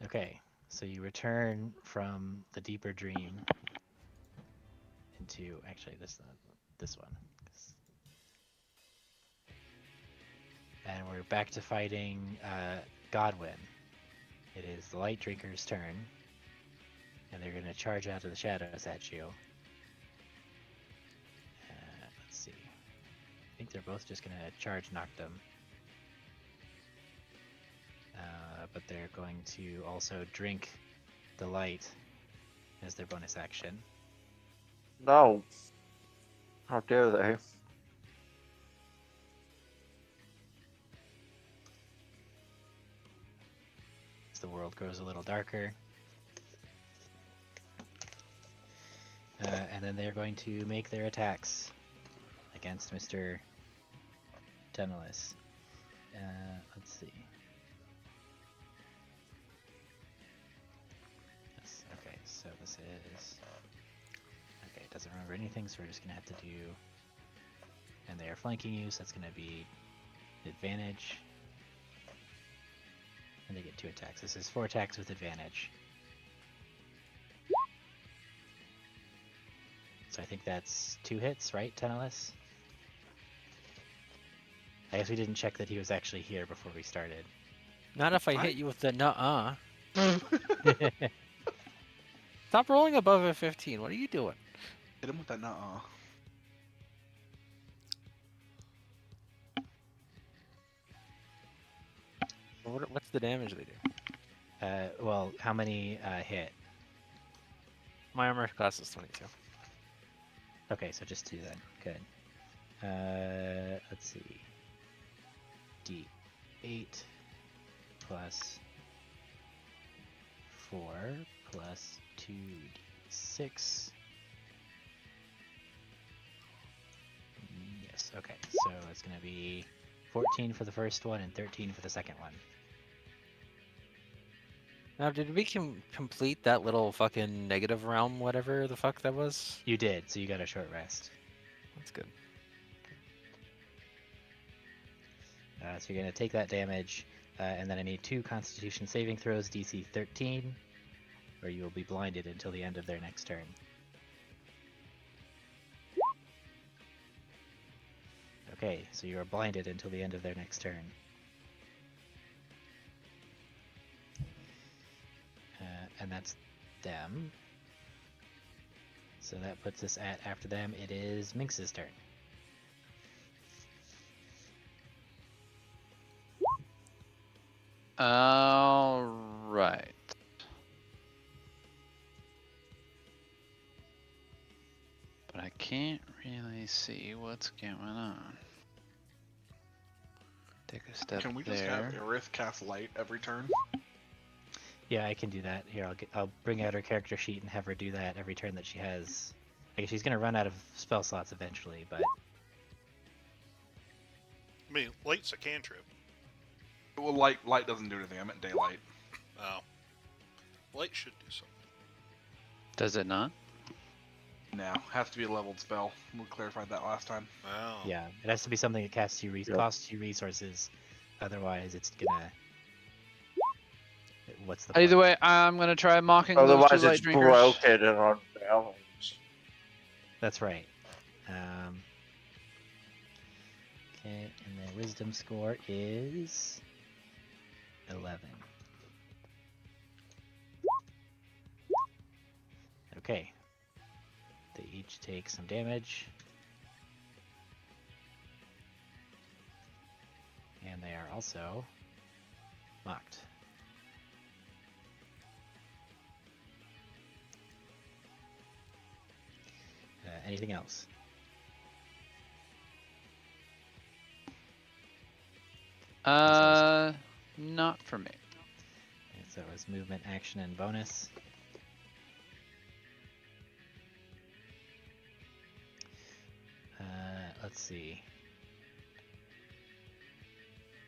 Okay, so you return from the deeper dream into actually this one, and we're back to fighting Godwin. It is the Light Drinker's turn, and they're going to charge out of the shadows at you. Let's see. I think they're both just going to charge knock them. But they're going to also drink the light as their bonus action. No. How dare they? As the world grows a little darker. And then they're going to make their attacks against Mr. Tunnelus. Let's see. Yes, okay, so this is... Okay, it doesn't remember anything, so we're just going to have to do... And they are flanking you, so that's going to be advantage. And they get 2 attacks. This is 4 attacks with advantage. So I think that's 2 hits, right, Tunnelus? I guess we didn't check that he was actually here before we started. Not if I hit you with the nuh-uh. Stop rolling above a 15. What are you doing? Hit him with that nuh-uh. What's the damage they do? Well, how many hit? My armor class is 22. Okay, so just 2 then. Good. Let's see. D8 plus 4 plus 2d6. Yes, okay. So it's going to be 14 for the first one and 13 for the second one. Now, did we complete that little fucking negative realm, whatever the fuck that was? You did, so you got a short rest. That's good. So you're going to take that damage, and then I need 2 Constitution saving throws, DC 13, or you will be blinded until the end of their next turn. Okay, so you are blinded until the end of their next turn. And that's them. So that puts us at, after them, it is Minx's turn. All right. But I can't really see what's going on. Take a step Can we just there. have Aerith cast light every turn? Yeah, I can do that. Here, I'll bring out her character sheet and have her do that every turn that she has. I guess she's gonna run out of spell slots eventually, but I mean, light's a cantrip. Well, light doesn't do anything. I meant daylight. Oh. Light should do something. Does it not? No, has to be a leveled spell. We clarified that last time. Oh. yeah, it has to be something that costs you resources. Otherwise, it's gonna. What's the Either point? way, I'm gonna try mocking those Otherwise, 2 light it's drinkers. broken and unbalanced. That's right. Okay, and their wisdom score is 11. Okay. They each take some damage. And they are also mocked. Anything else? Not for me. And so it was movement, action, and bonus. Let's see.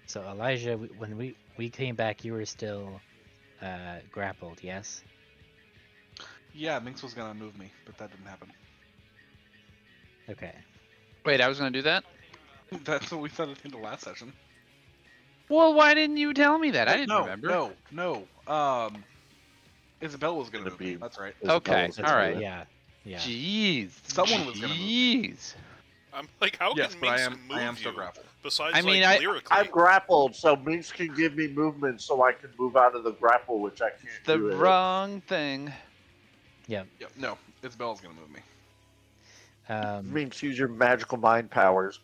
So Elijah, when we came back, you were still grappled, yes? Yeah, Minx was gonna move me, but that didn't happen. Okay. Wait, I was gonna do that? That's what we said at the end of last session. Well, why didn't you tell me that? I didn't no, remember. No. Isabella was gonna Gonna move me. be- That's right. Okay, Isabella's all gonna right. do it. Yeah. Yeah. Jeez. Someone was gonna move. Jeez. I'm like, how Yes, can but I Minsk am. move I am still you? grappled. Besides, I mean, like, lyrically. I'm grappled, so Minx can give me movement so I can move out of the grapple, which I can't The do it. wrong thing. Yep. No, Isabella's gonna move me. Minx, use your magical mind powers.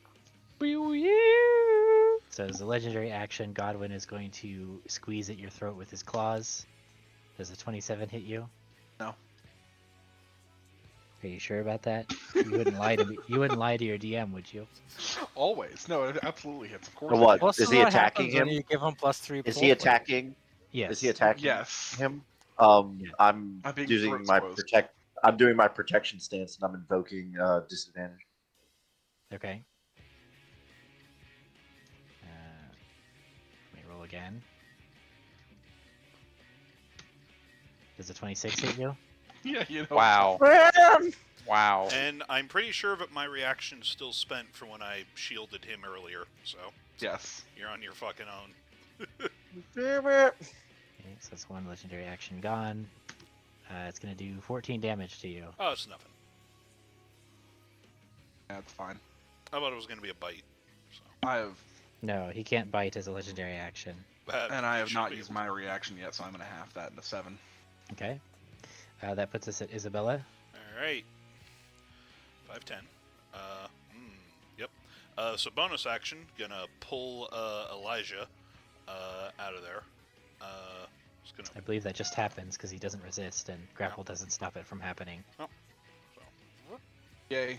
So as a legendary action, Godwin is going to squeeze at your throat with his claws. Does a 27 hit you? No. Are you sure about that? You wouldn't lie to me. You wouldn't lie to your DM, would you? Always. No, it absolutely hits. Of course. So it what? hits. Well, Is this he what attacking happens when him? you give him +3 Is pull he points. attacking? Yes. Is he attacking Yes. him? Yeah. I'm I'm being using throat my squoze. I'm doing my protection stance, and I'm invoking disadvantage. Okay. Let me roll again. Does a 26 hit you? Yeah, you know. Wow. Man! Wow. And I'm pretty sure that my reaction is still spent from when I shielded him earlier. So Yes. you're on your fucking own. Damn it! Okay, so that's one legendary action gone. It's gonna do 14 damage to you. Oh, it's nothing. That's fine. I thought it was gonna be a bite. So I have, No, he can't bite as a legendary action. and I have should not be used able my reaction yet, so I'm gonna half that into 7. Okay. That puts us at Isabella. to. All right. 5'10". Yep. So bonus action, gonna pull Elijah out of there. Just I gonna. believe that just happens because he doesn't resist, and grapple doesn't stop it from happening. So, Yay.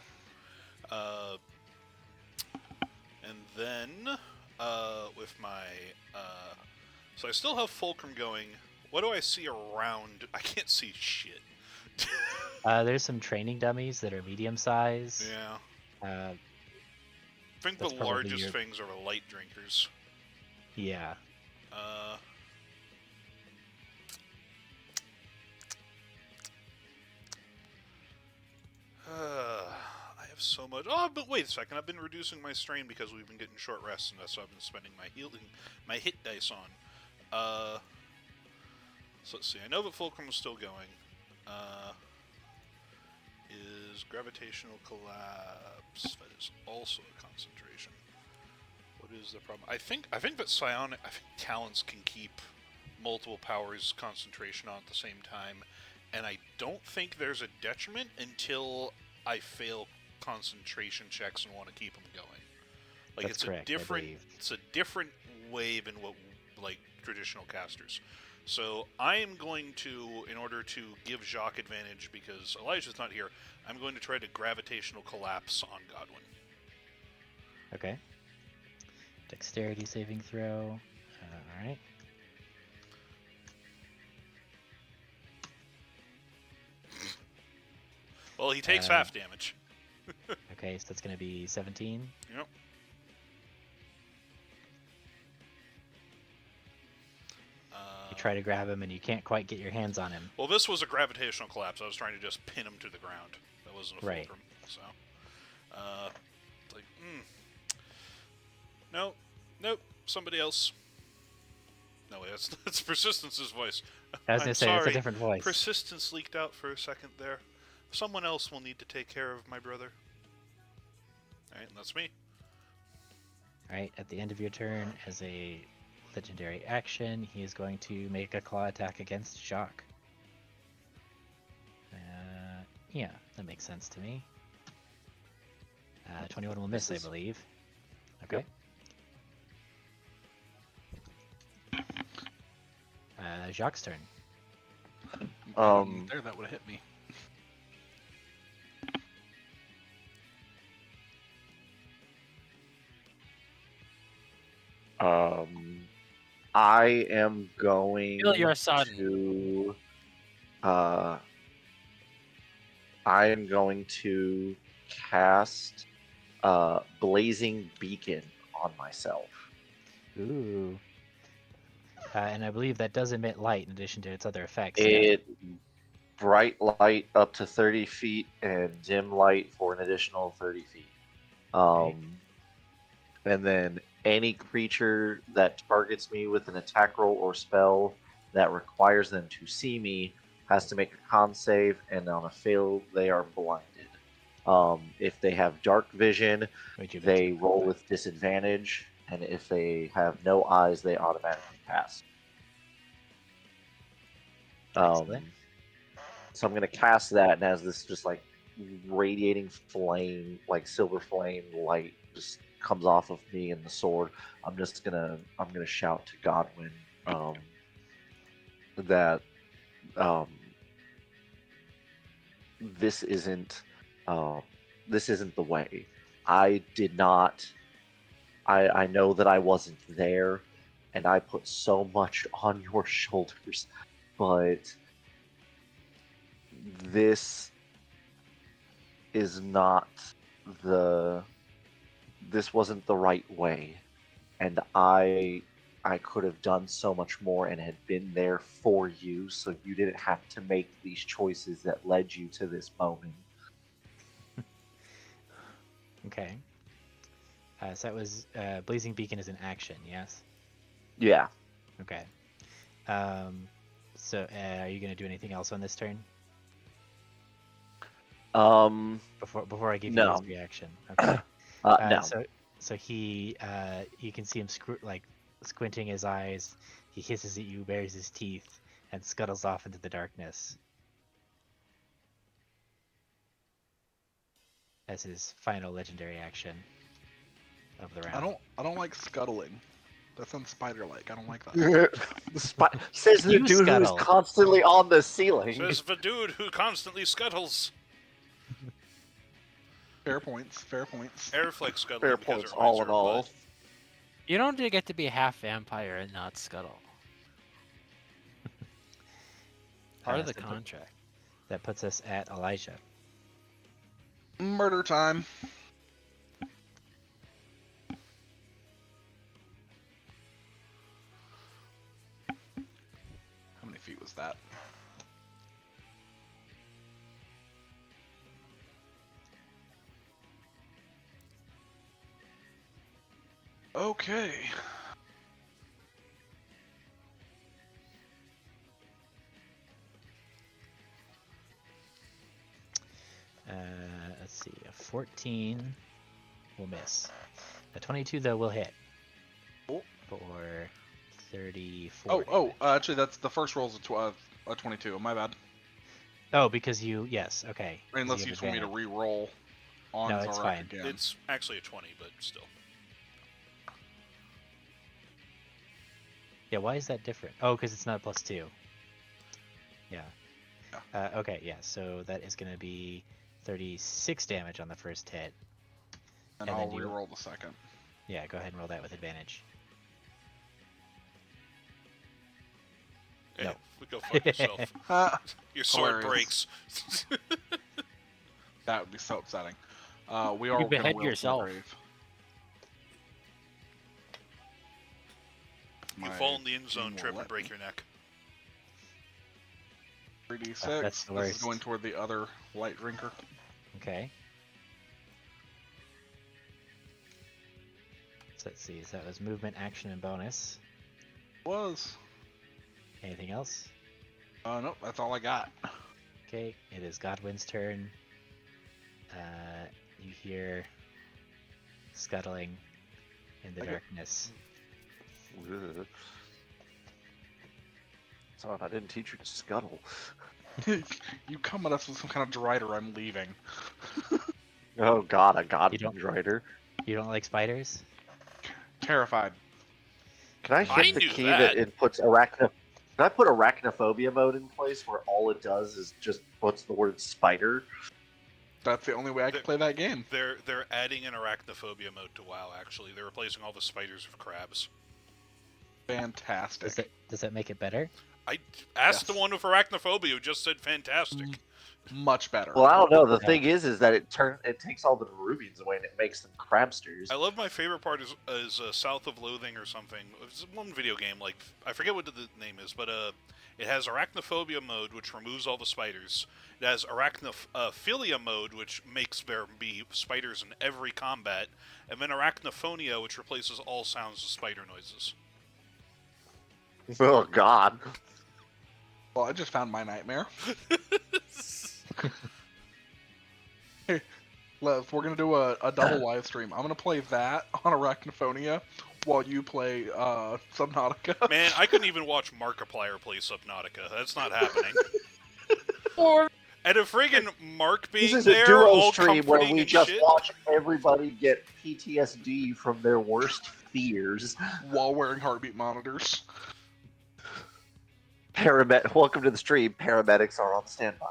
and then with my so I still have Fulcrum going. What do I see around? I can't see shit. There's some training dummies that are medium size. Yeah. Uh, I think That's the probably largest your- things are the light drinkers. yeah. I have so much. Oh, but wait a second. I've been reducing my strain because we've been getting short rests, and that's what I've been spending my hit dice on. So let's see. I know that Fulcrum is still going. Is gravitational collapse? That is also a concentration. What is the problem? I think that psionic. I think talents can keep multiple powers concentration on at the same time, and I don't think there's a detriment until I fail concentration checks and want to keep them going. Like That's it's correct, I a different, believe. it's a different way than what like traditional casters. So I am going to, in order to give Jacques advantage because Elijah's not here, I'm going to try to gravitational collapse on Godwin. Okay. Dexterity saving throw. All right. Well, he takes Uh, half damage. Okay, so that's gonna be 17. Yep. You try to grab him and you can't quite get your hands on him. Well, this was a gravitational collapse. I was trying to just pin him to the ground. That wasn't a Right. fulcrum. So, it's like, no, nope, somebody else. No, wait, that's Persistence's voice. I was I'm gonna say it's a sorry. different voice. Persistence leaked out for a second there. Someone else will need to take care of my brother. Alright, and that's me. Right, at the end of your turn, as a legendary action, he is going to make a claw attack against Jacques. Yeah, that makes sense to me. 21 will miss, I believe. Okay. Jacques' turn. There, that would have hit me. I am going Kill your son. to. I am going to cast Blazing Beacon on myself. Ooh. And I believe that does emit light in addition to its other effects. It bright light up to 30 feet and dim light for an additional 30 feet. And then any creature that targets me with an attack roll or spell that requires them to see me has to make a con save, and on a fail, they are blinded. If they have dark vision, Would you they roll with disadvantage, and if they have no eyes, they automatically pass. Excellent. So I'm gonna cast that, and as this just like radiating flame, like silver flame light, just comes off of me and the sword, I'm gonna shout to Godwin that um, this isn't this isn't the way. I did not. I know that I wasn't there, and I put so much on your shoulders, but this is not the. This wasn't the right way, and I could have done so much more and had been there for you, so you didn't have to make these choices that led you to this moment. Okay. So that was Blazing Beacon is an action, yes? Yeah. Okay. So are you going to do anything else on this turn? Before I give you No. his reaction. Okay. No. So he you can see him squinting his eyes. He hisses at you, bares his teeth, and scuttles off into the darkness. As his final legendary action of the round. I don't like scuttling. That sounds spider-like. I don't like that. Says the You dude who is scuttle. constantly on the ceiling. Says the dude who constantly scuttles. Fair points. Fair points. Airflex scuttling Fair because points, it reminds all in her of all. blood. You don't get to be half vampire and not scuttle. Part of the So contract. that puts us at Elijah. Murder time. How many feet was that? Okay. Let's see. A 14 will miss. A 22 though will hit. Cool. For 34. Actually, that's the first roll's a 22. My bad. Oh, because yes, okay. 'cause Unless you have just want me to advantage. re-roll on No, it's Zorak fine. again. It's actually a 20, but still. Yeah, why is that different? Oh, because it's not +2. Yeah. Okay, yeah, so that is going to be 36 damage on the first hit. and and I'll then you- re-roll the second. Yeah, go ahead and roll that with advantage. Hey, No. go fuck yourself. Your sword Hilarious. breaks. That would be so upsetting. We are You gonna behead wheel to the yourself. grave. You My fall in the end zone, team will trip, and let break me. your neck. 3d6. That's the This is worst. going toward the other light drinker. Okay. So let's see, so that was movement, action, and bonus. Was. Anything else? Nope, that's all I got. Okay, it is Godwin's turn. You hear scuttling in the Okay. darkness. Ugh. Son, I didn't teach you to scuttle. You come at us with some kind of drider, I'm leaving. Oh god, a You god don't- rider. You don't like spiders? Terrified. Can I I hit the knew key that. that it puts arachno? Can I put arachnophobia mode in place where all it does is just puts the word spider? That's the only way I can play that game. They're adding an arachnophobia mode to WoW. Actually, they're replacing all the spiders with crabs. Fantastic. Does that make it better? I asked the Yes. one with arachnophobia who just said fantastic. Much better. Well, I don't know. The Yeah. thing is that it takes all the Nerubians away and it makes them crabsters. I love my favorite part is South of Loathing or something. It's one video game, like I forget what the name is, but it has arachnophobia mode, which removes all the spiders. It has arachnophilia mode, which makes there be spiders in every combat, and then arachnophonia, which replaces all sounds with spider noises. Oh god. Well, I just found my nightmare. Lev, we're gonna do a double live stream. I'm gonna play that on Arachnophonia while you play Subnautica. Man, I couldn't even watch Markiplier play Subnautica. That's not happening. And a friggin' Mark This being is a there, duo all stream where comforting we and just shit. watch everybody get PTSD from their worst fears. While wearing heartbeat monitors. Welcome to the stream. Paramedics are on standby.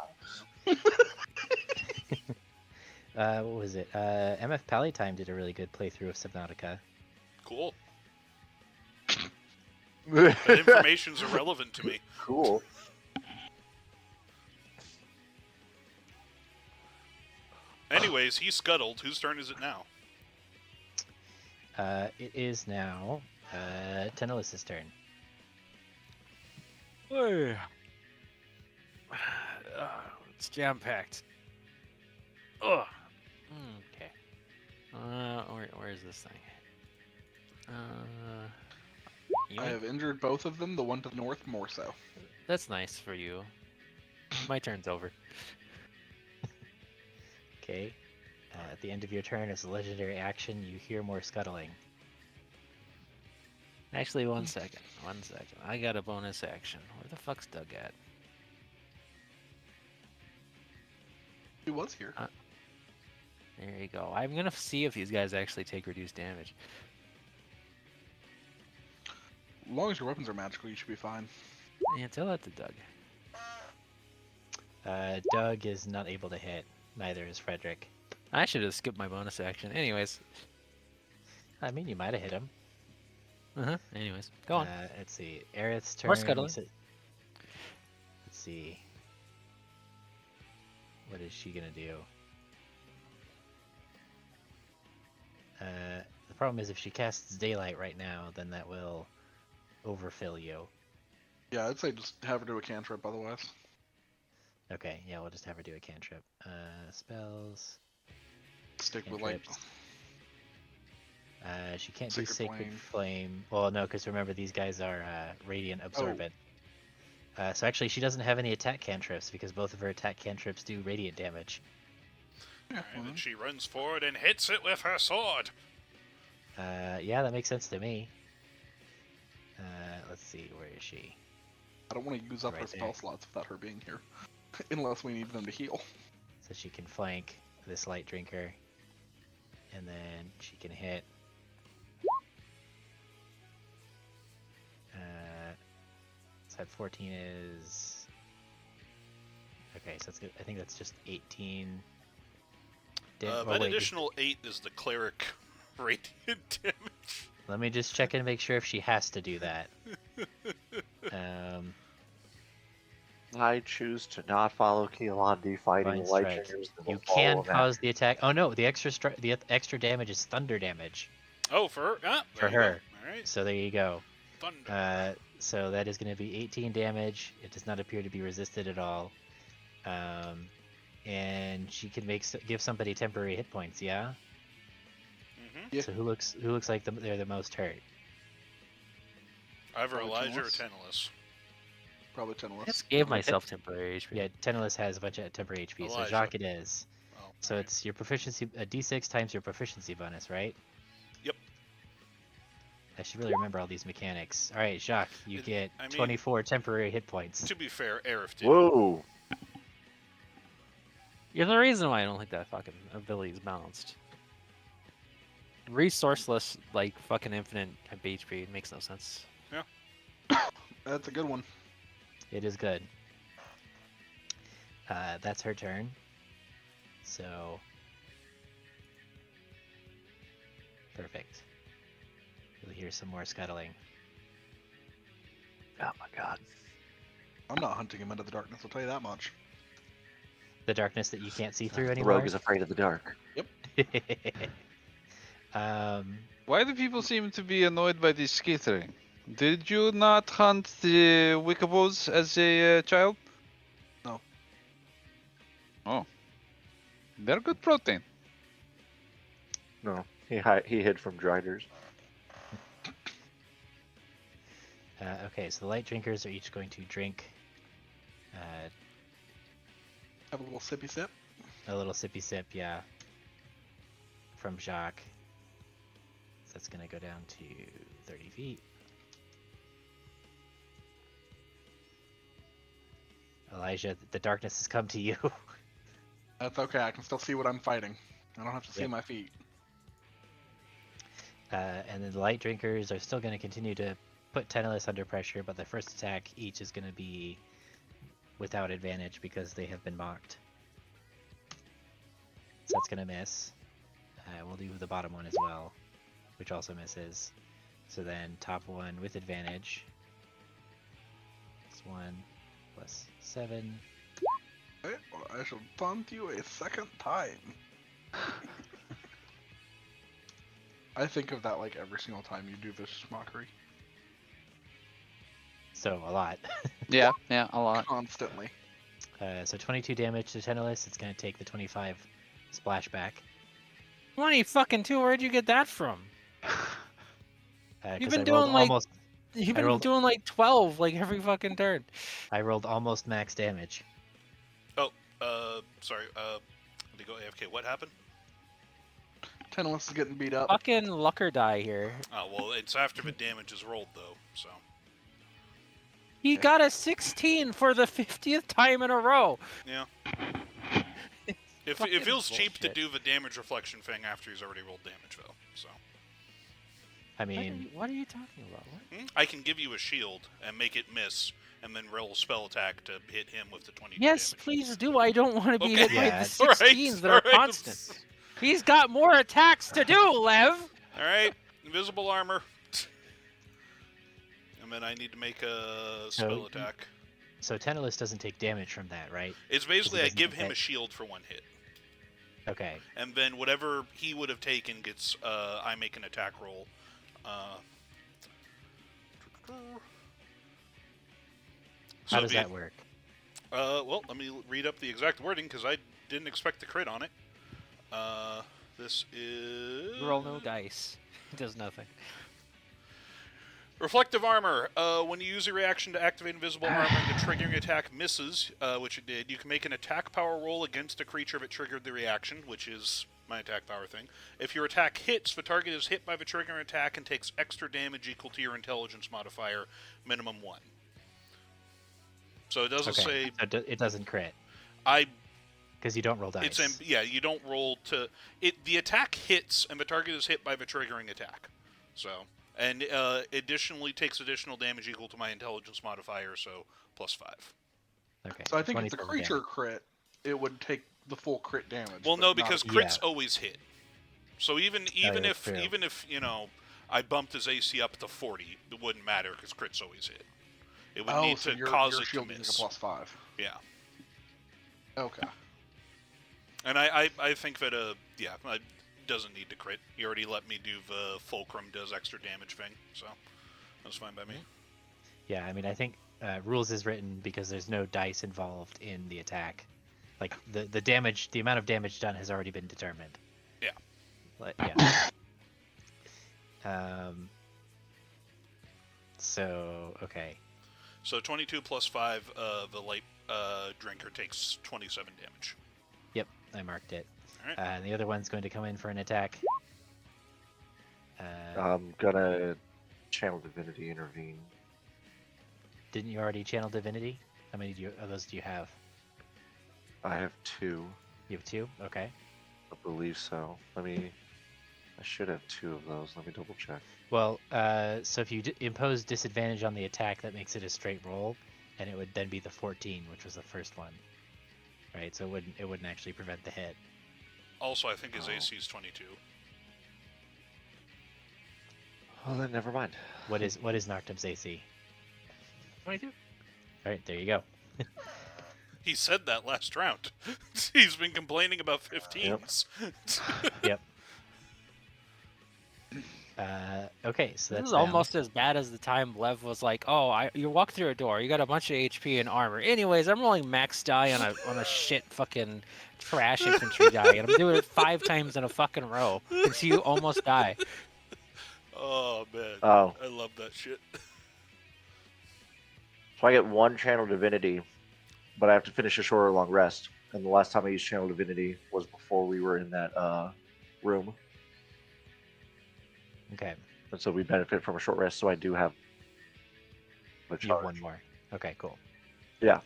What was it? MF Pallytime did a really good playthrough of Subnautica. Cool. That information's irrelevant to me. Cool. Anyways, he scuttled. Whose turn is it now? It is now Tenelis's turn. It's jam packed. Ugh. Okay. Where is this thing? You I have injured both of them, the one to the north more so. That's nice for you. My turn's over. Okay. At the end of your turn, as a legendary action, you hear more scuttling. Actually, 1 second. 1 second. I got a bonus action. Where the fuck's Doug at? He was here. There you go. I'm gonna see if these guys actually take reduced damage. As long as your weapons are magical, you should be fine. Yeah, tell that to Doug. Doug is not able to hit. Neither is Frederick. I should have skipped my bonus action. Anyways. I mean, you might have hit him. Anyways, go on. Let's see. Aerith's turn. More scuttling. Let's see. What is she gonna do? The problem is if she casts daylight right now, then that will overfill you. Yeah, I'd say just have her do a cantrip otherwise. Okay, yeah, we'll just have her do a cantrip. Spells. Stick with like Cantrips. She can't Sacred do Sacred Flame. Flame. Well, no, because remember these guys are Radiant Oh. Absorbent. So actually, she doesn't have any attack cantrips because both of her attack cantrips do radiant damage. yeah, And then she runs forward and hits it with her sword. Yeah, that makes sense to me. Let's see, where is she? I don't want to use up Right her spell there. slots without her being here. Unless we need them to heal. So she can flank this light drinker, and then she can hit. So that 14 is okay. So that's good. I think that's just 18. That additional 8 is the cleric radiant damage. Let me just check and make sure if she has to do that. I choose to not follow Keelandi fighting Divine light Strike. triggers. that You will follow can him cause the attack. Oh no, the extra damage is thunder damage Oh, for her? Ah, for there you go. her. Alright. So there you go. Thunder. So that is going to be 18 damage. It does not appear to be resisted at all. And she can give somebody temporary hit points. Yeah. Mm-hmm. Yeah. So who looks like they're the most hurt? Either Probably Elijah or Tenelis. Tenelis. Probably I 10 less. just gave myself temporary HP. Yeah, Tenelis has a bunch of temporary HP. So Elijah. Jacques it is. Oh, So alright. it's your proficiency, a d6 times your proficiency bonus, right? Yep. I should really remember all these mechanics. All right, Jacques, you get I mean- 24 temporary hit points. To be fair, Aerith did. Whoa! You're the reason why I don't think that fucking ability is balanced. Resourceless, like fucking infinite type HP. It makes no sense. That's a good one. It is good. That's her turn. So perfect. You'll hear some more scuttling. Oh my god. I'm not hunting him into the darkness, I'll tell you that much. The darkness that you can't see through The anymore. rogue is afraid of the dark. Why do people seem to be annoyed by this skittering? Did you not hunt the Wickabos as a child? No. Oh. They're good protein. No, he hid from Driders. Okay, so the light drinkers are each going to drink Have a little sippy sip. A little sippy sip, yeah. From Jacques. So that's gonna go down to 30 feet. Elijah, the darkness has come to you. That's okay. I can still see what I'm fighting. I don't have to see Yep. my feet. And then the light drinkers are still going to continue to put Tentalis under pressure, but their first attack each is going to be without advantage because they have been mocked. So that's going to miss. We'll do the bottom one as well, which also misses. So then top one with advantage. It's 1 plus 7. Okay, well, I shall taunt you a second time. I think of that like every single time you do this mockery. So a lot. Yeah, a lot. Constantly. So 22 damage to Tentalis. It's going to take the 25 splashback. 20 fucking 2, where'd you get that from? You've 'Cause been I rolled doing, like- almost. You've I been rolled- doing like 12 like every fucking turn. I rolled almost max damage. Sorry. Let me go AFK. What happened? Tentalis is getting beat up. Fucking lucker die here. Oh, well, it's after the damage is rolled, though, so. He got a 16 for the 50th time in a row. Yeah. It Fucking feels cheap to bullshit. do the damage reflection thing after he's already rolled damage, though, so. I mean, What are you talking about? What? I can give you a shield and make it miss, and then roll a spell attack to hit him with the 22 Yes, damage. please do. I don't want to be Okay. hit by Yeah. the Alright, 16s that are alright. constant. He's got more attacks to do, Lev. Alright, invisible armor. And then I need to make a spell attack. so Tentalis doesn't take damage from that, right? It's basically I doesn't give him hit. a shield for 1 hit. Okay. And then whatever he would have taken gets, I make an attack roll. How does that work? Well, let me read up the exact wording because I didn't expect the crit on it. This is... Roll no dice. It does nothing. Reflective armor. When you use a reaction to activate invisible armor and the triggering attack misses, which it did, you can make an attack power roll against a creature that triggered the reaction, which is my attack power thing. If your attack hits, the target is hit by the triggering attack and takes extra damage equal to your intelligence modifier, minimum 1. So it doesn't say... So it doesn't crit I... because you don't roll dice. Yeah, you don't roll to... The attack hits, and the target is hit by the triggering attack. So... And additionally takes additional damage equal to my intelligence modifier, so +5. Okay. So I think if the 27 creature damage. crit, it would take the full crit damage. Well, but no, not because if- crits always hit. So even yeah, true. if you know I bumped his AC up to 40, it wouldn't matter because crits always hit. It would need so to your cause it to shield is miss. like a +5. Yeah, Okay. and I think that it doesn't need to crit. He already let me do the fulcrum does extra damage thing, so that's fine by me. Yeah, I mean, I think rules is written because there's no dice involved in the attack. Like the damage, the amount of damage done has already been determined. Yeah. Yeah. So okay. So 22 plus 5, the light drinker takes 27 damage. Yep, I marked it. All right. And the other one's going to come in for an attack. I'm gonna channel divinity intervene. Didn't you already channel divinity? How many of those do you have? I have 2. You have 2. Okay. I believe so. I should have 2 of those. Let me double check. Well, so if you impose disadvantage on the attack, that makes it a straight roll, and it would then be the 14, which was the first one. Right. So it wouldn't actually prevent the hit. Also, I think his Oh. AC is 22. Well, then never mind. What is Noctum's AC? 22. All right, there you go. He said that last round. He's been complaining about 15s. Yep. Okay, so This that's is down. almost as bad as the time Lev was like, "Oh, you walk through a door, you got a bunch of HP and armor. Anyways, I'm rolling max die on a shit fucking trash infantry die, and I'm doing it 5 times in a fucking row until you almost die." Oh, man. Oh. I love that shit. So I get 1 channel divinity but I have to finish a short or long rest. And the last time I used Channel Divinity was before we were in that room. Okay. And so we benefit from a short rest, so I do have a You have charge. one more. Okay, cool. Yeah.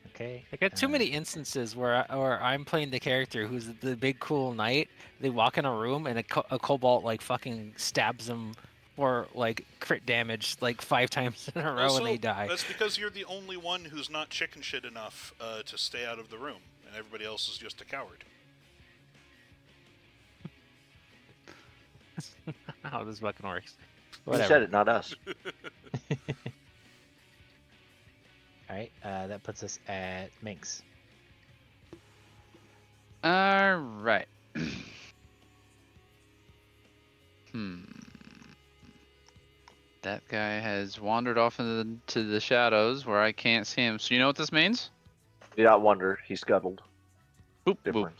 Okay. I got too many instances where I'm playing the character who's the big cool knight. They walk in a room and a kobold like fucking stabs them for like crit damage like 5 times in a row and they die. That's because you're the only one who's not chicken shit enough to stay out of the room, and everybody else is just a coward. How this fucking works. You Whatever. said it, not us. All right. That puts us at Minx. All right. That guy has wandered off into the shadows where I can't see him. So you know what this means? Do not wonder. He scuttled. Boop, boop. Different.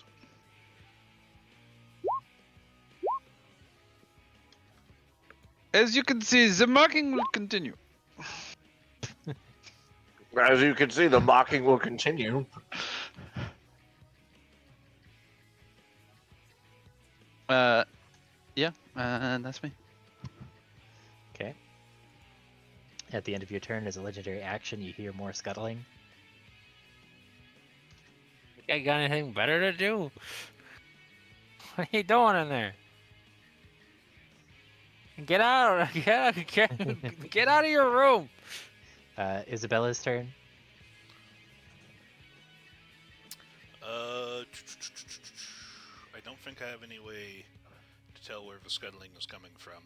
As you can see, the mocking will continue. As you can see, the mocking will continue. Yeah, that's me. Okay. At the end of your turn, as a legendary action, you hear more scuttling. I got anything better to do? What are you doing in there? Get out! Get out of your room! Isabella's turn. I don't think I have any way to tell where the scuttling is coming from.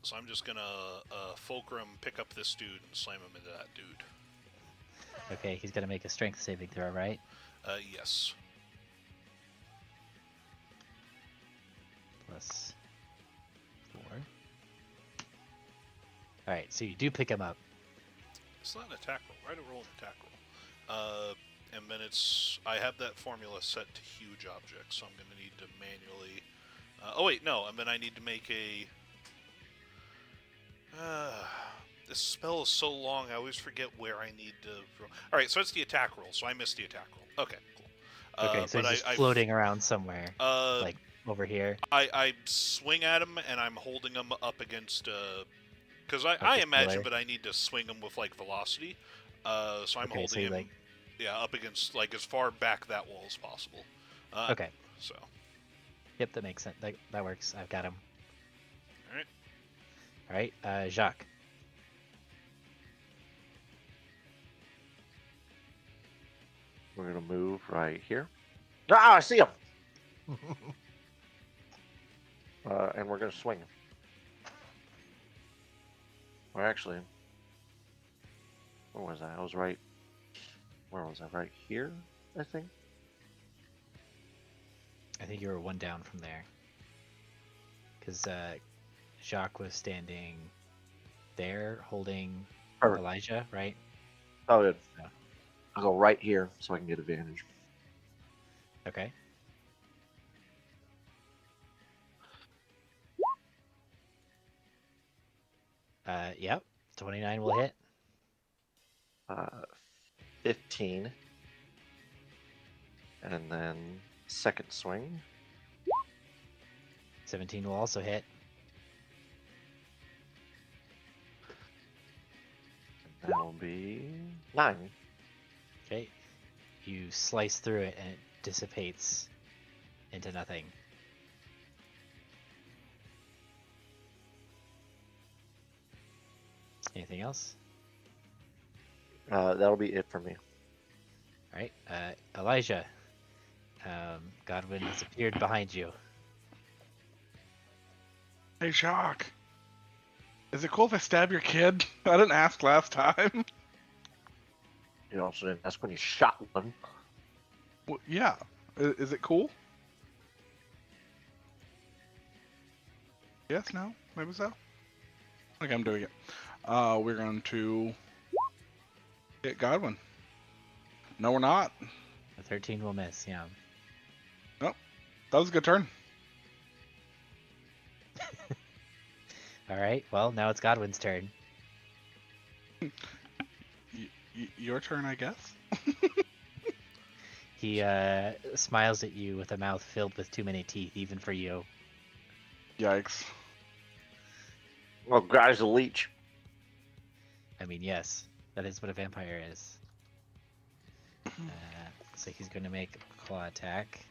So I'm just gonna fulcrum pick up this dude and slam him into that dude. Okay, he's gonna make a strength saving throw, right? Yes. Plus 4. Alright, so you do pick him up. It's not an attack roll. Why do I roll an attack roll? And then I have that formula set to huge objects, so I'm going to need to manually... oh wait, no, and then I need to make a... this spell is so long, I always forget where I need to... Alright, so it's the attack roll, so I missed the attack roll. Okay, cool. Okay, so but he's just floating around somewhere, like over here. I swing at him, and I'm holding him up against... because I the imagine pillar? that I need to swing him with, like, velocity. So I'm Okay, holding so you, him... like- Yeah, up against, like, as far back that wall as possible. Okay, So, yep, that makes sense. That works. I've got him. alright. Alright, Jacques. We're gonna move right here. Ah, I see him. And we're gonna swing him. Or actually, where was I? I was right. Where was I? Right here, I think. I think you were one down from there. Because Jacques was standing there holding Perfect. Elijah, right? Oh, good. Yeah. I'll go right here so I can get advantage. Okay. Yep. 29 will hit. 15. And then second swing. 17 will also hit. That'll be 9. Okay. You slice through it and it dissipates into nothing. Anything else? That'll be it for me. Alright. Elijah. Godwin has appeared behind you. Hey, Jacques. Is it cool if I stab your kid? I didn't ask last time. You also didn't ask when you shot one. Well, yeah. Is it cool? Yes, no? Maybe so? Okay, I'm doing it. We're going to hit Godwin. No, we're not. The 13 will miss, yeah. That was a good turn. Alright, well, now it's Godwin's turn. Your turn, I guess. He smiles at you with a mouth filled with too many teeth, even for you. Yikes. Well, guy's a leech. I mean, yes, that is what a vampire is. So he's going to make a claw attack.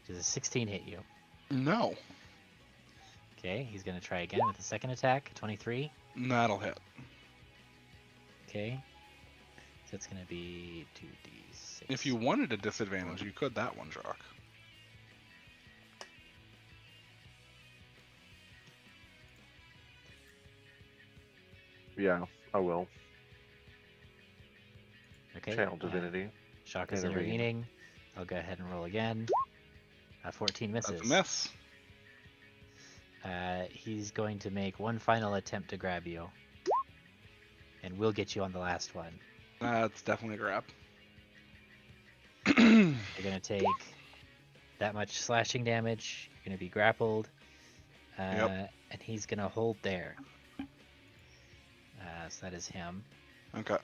Does a 16 hit you? No, Okay, he's going to try again with a second attack. 23. that'll hit. Okay. So it's going to be 2d6. If you wanted a disadvantage, you could that one, Jacques. Yeah, I will. Okay. Channel divinity. Jacques is Intervene. intervening. I'll go ahead and roll again. 14 misses. That's a miss. He's going to make one final attempt to grab you. And we'll get you on the last one. That's definitely a grab. You're going to take that much slashing damage. You're going to be grappled. Yep. And he's going to hold there. So that is him. Okay.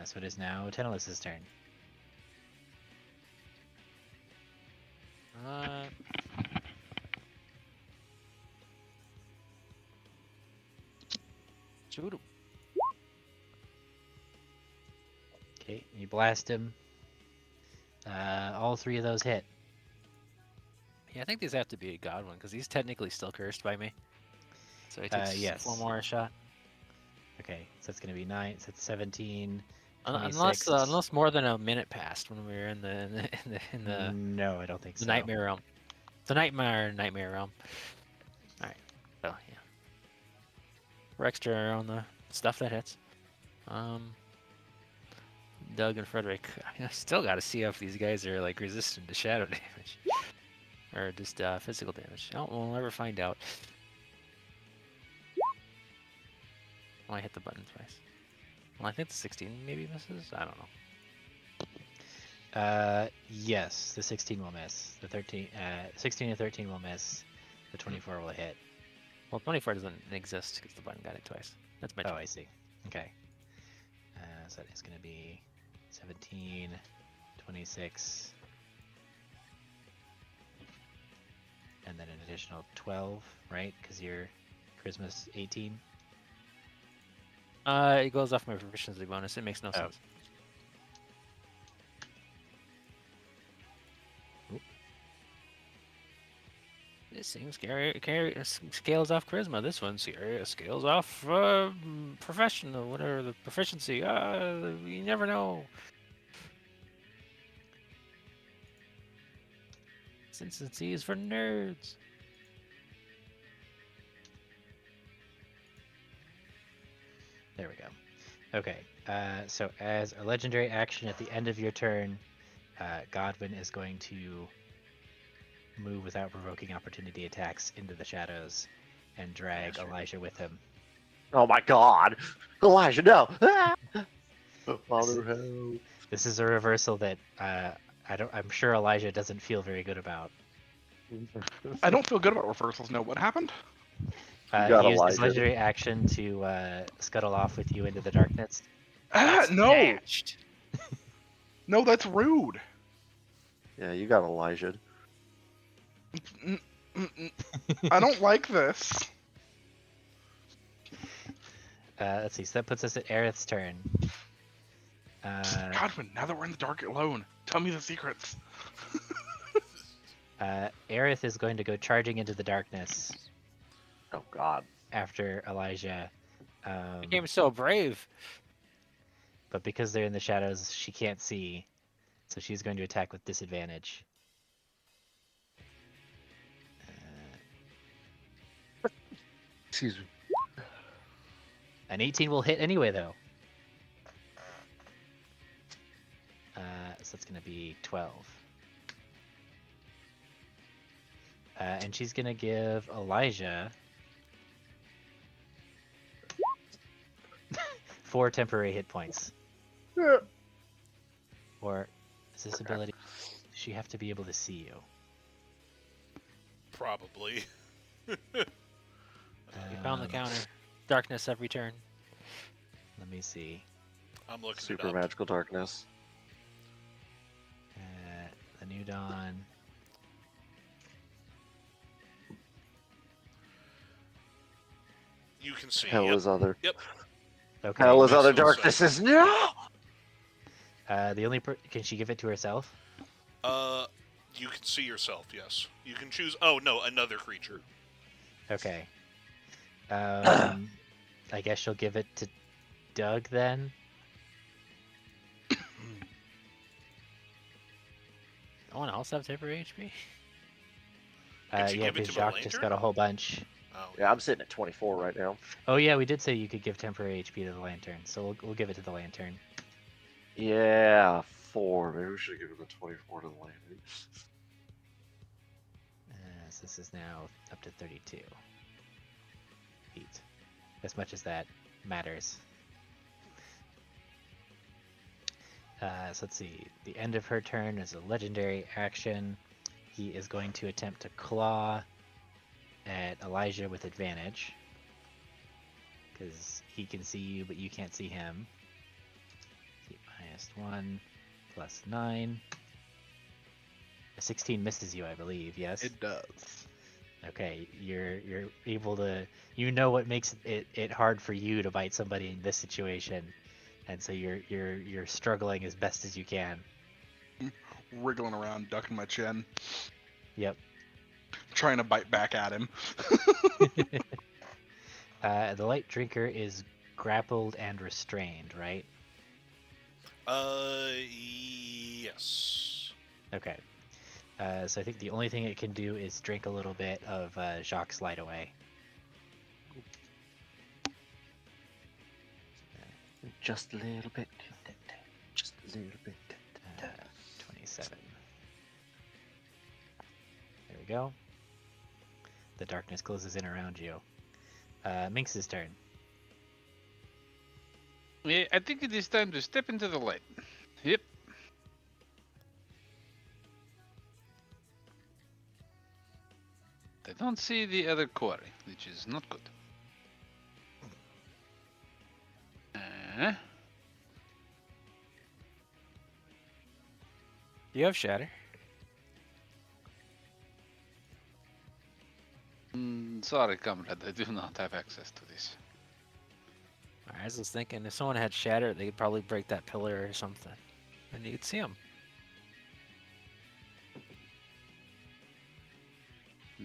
So it is now Tenelis's turn. Shoot him. Okay, you blast him. All three of those hit. Yeah, I think these have to be a god one because he's technically still cursed by me. So he takes yes. 4 more a shot. Okay, so it's going to be 9. So it's 17. Unless more than a minute passed when we were in the No, I don't think so. nightmare realm. The nightmare realm. All right. So yeah. We're extra on the stuff that hits. Doug and Frederick. I still got to see if these guys are like resistant to shadow damage or just physical damage. Oh, we'll never find out. Oh, I hit the button twice. Well, I think the 16 maybe misses. I don't know. Yes, the 16 will miss. The 16 and 13 will miss. The 24 will hit. Well, 24 doesn't exist because the button got it twice. That's my Oh, choice. I see. Okay. So that is going to be 17, 26, and then an additional 12, right? Because your charisma's 18. It goes off my proficiency bonus. It makes no Oh. sense. Oop. This thing scales off charisma. This one scales off professional, whatever the proficiency. You never know. Consistency is for nerds. There we go. Okay. So as a legendary action at the end of your turn, Godwin is going to move without provoking opportunity attacks into the shadows and drag Elijah with him. Oh my God, Elijah, no! Ah! Father, help! This is a reversal that I'm sure Elijah doesn't feel very good about. I don't feel good about reversals. No, what happened? got He used his Elijah. legendary action to scuttle off with you into the darkness. No, Snatched. no, that's rude. Yeah, you got Elijah. I don't like this. Let's see. So that puts us at Aerith's turn. Godwin, now that we're in the dark alone, tell me the secrets. Aerith is going to go charging into the darkness Oh God. after Elijah. Became so brave. But because they're in the shadows, she can't see. So she's going to attack with disadvantage. Excuse me. An 18 will hit anyway, though. So that's going to be 12. And she's going to give Elijah 4 temporary hit points. Yeah. Or is this ability... Does she have to be able to see you? Probably. We found the counter. Darkness every turn. Let me see. I'm looking Super it up. magical darkness. The New Dawn. You can see. Hell Yep. is other. Yep. Okay. Hell is makes other no sense. darknesses. No. The only can she give it to herself? You can see yourself. Yes. You can choose. Oh no, another creature. Okay. I guess she'll give it to Doug then. No one else have temporary HP? Can she Yeah, give it because to a Jacques just lantern? got a whole bunch. Oh. Yeah, I'm sitting at 24 right now. Oh yeah, we did say you could give temporary HP to the lantern, so we'll give it to the lantern. Yeah, 4. Maybe we should give it the 24 to the lantern. So this is now up to 32 feet. As much as that matters. So let's see. The end of her turn is a legendary action. He is going to attempt to claw at Elijah with advantage. Because he can see you, but you can't see him. -1 plus 9. A 16 misses you, I believe. Yes. It does. Okay, you're able to. You know what makes it hard for you to bite somebody in this situation, and so you're struggling as best as you can. Wriggling around, ducking my chin, Yep. trying to bite back at him. The light drinker is grappled and restrained, right? Yes. Okay. So I think the only thing it can do is drink a little bit of Jacques' light away. Just a little bit. Just a little bit. 27. There we go. The darkness closes in around you. Minx's turn. Yeah, I think it is time to step into the light. Yep. I don't see the other quarry, which is not good. Do you have Shatter? Sorry, comrade, I do not have access to this. I was just thinking if someone had Shatter, they could probably break that pillar or something. And you could see them.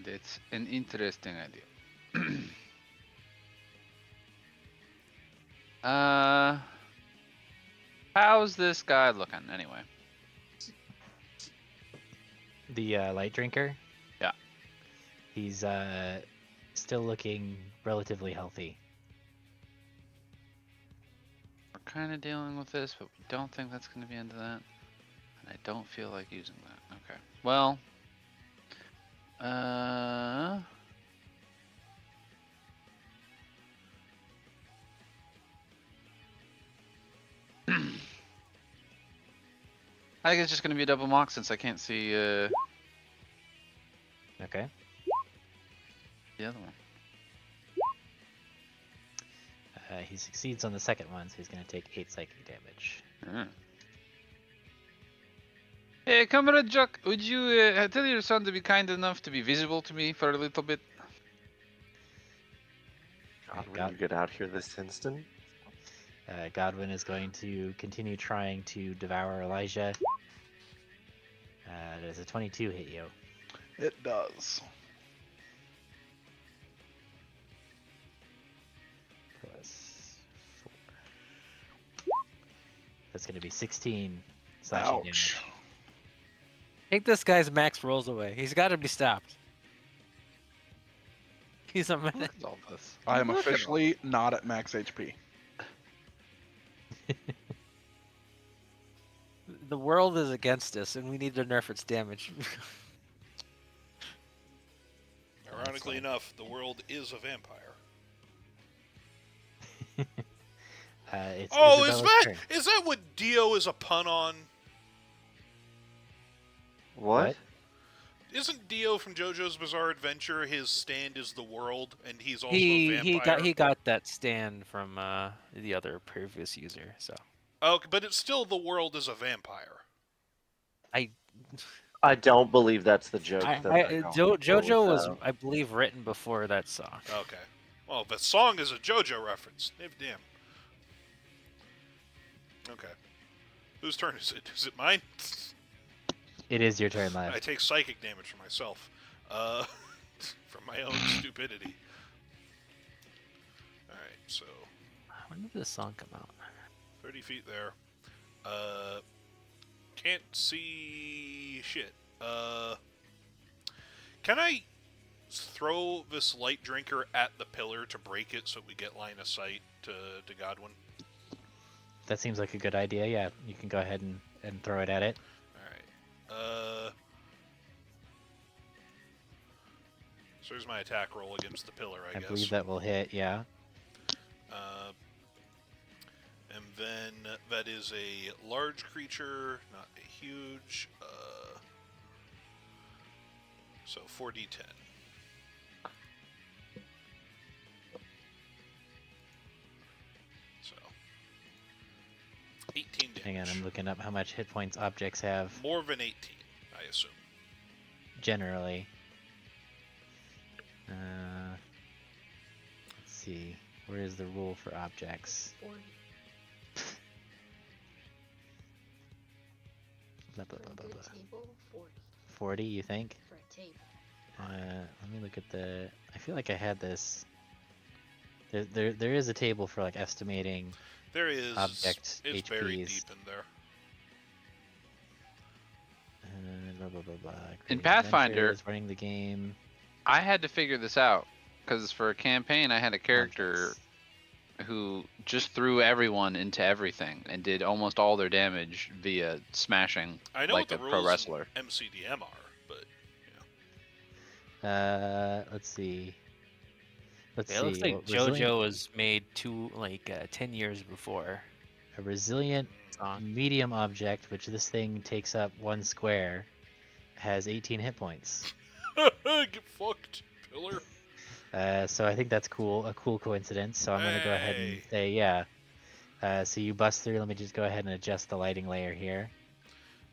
That's an interesting idea. How's this guy looking anyway? The light drinker? Yeah. He's still looking relatively healthy. We're kind of dealing with this, but we don't think that's going to be into that. And I don't feel like using that. Okay. Well, I think it's just going to be a double mock since I can't see Okay. the other one. He succeeds on the second one, so he's going to take 8 psychic damage. Hey, comrade Jacques, would you tell your son to be kind enough to be visible to me for a little bit? God, when God. you get out here this instant. Godwin is going to continue trying to devour Elijah. Does a 22 hit you? It does. Plus 4. That's going to be 16 slashing damage. Ouch. Take this guy's max rolls away. He's got to be stopped. He's a Look menace. at all this. I am Look at all officially not at max HP. The world is against us, and we need to nerf its damage. Ironically enough, the world is a vampire. It's Oh, Isabella's turn. is that what Dio is a pun on? What? isn't Dio from JoJo's Bizarre Adventure? His stand is the world, and he's also a He vampire. got that stand from the other previous user. So Oh, but it's still the world as a vampire. I don't believe that's the joke that they're going for with JoJo was, that. I believe, written before that song. Okay. Well, the song is a JoJo reference. Damn. Okay. Whose turn is it? Is it mine? It is your turn, I left. take psychic damage for myself. From my own stupidity. Alright, so When did this song come out? 30 feet there. Can't see shit. Can I throw this light drinker at the pillar to break it so we get line of sight to Godwin? That seems like a good idea. Yeah, you can go ahead and throw it at it. Alright. So here's my attack roll against the pillar, I I guess. believe that will hit. Yeah. And then that is a large creature, not a huge. So 4d10. So 18 damage. Hang on, I'm looking up how much hit points objects have More than 18, I assume. generally. Let's see. Where is the rule for objects? 40 Blah, blah, for blah, a blah, good blah. table. 40 40, you think? for a table. Let me look at the. I feel like I had this. There is a table for like estimating. There is. Object It's buried HPs. deep in there. Blah blah blah blah. In Creating Pathfinder- adventures, running the game. I had to figure this out because for a campaign, I had a character objects. who just threw everyone into everything and did almost all their damage via smashing, I know like what a the pro rules wrestler. in MCDM are, but Let's see. Let's It see. looks like what resilient- JoJo was made 10 years before. A resilient Song. medium object, which this thing takes up 1 square, has 18 hit points. get fucked, pillar. So I think that's cool. A cool coincidence. So I'm gonna go ahead and Hey. say yeah. So you bust through. Let me just go ahead and adjust the lighting layer here.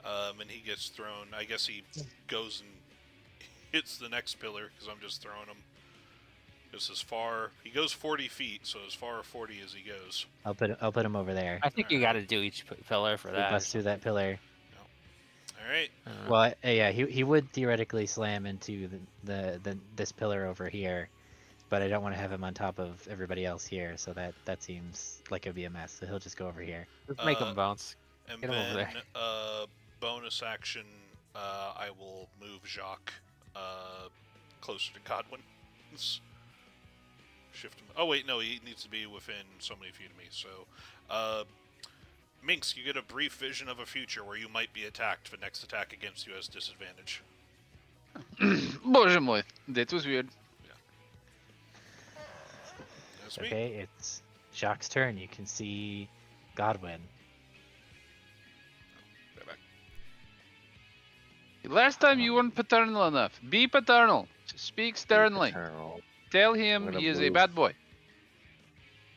And he gets thrown. I guess he goes and hits the next pillar because I'm just throwing him. Just as far. He goes 40 feet, so as far 40 as he goes. I'll put him over there. I think you got to do each pillar for You that. bust through that pillar. All right. Well, yeah, he would theoretically slam into this pillar over here, but I don't want to have him on top of everybody else here, so that seems like it'd be a mess. So he'll just go over here. Let's make them bounce. And Get him over then, there. bonus action, I will move Jacques closer to Godwin. Shift him. Oh wait, no, he needs to be within so many feet of me. So, Minx, you get a brief vision of a future where you might be attacked. The next attack against you has disadvantage. Боже мой, that was weird. That's me. Okay, it's Jacques' turn. You can see Godwin. Right back. Last time you weren't paternal enough. Be paternal. Speak sternly. Eternal. Tell I'm him gonna he is a move. bad boy.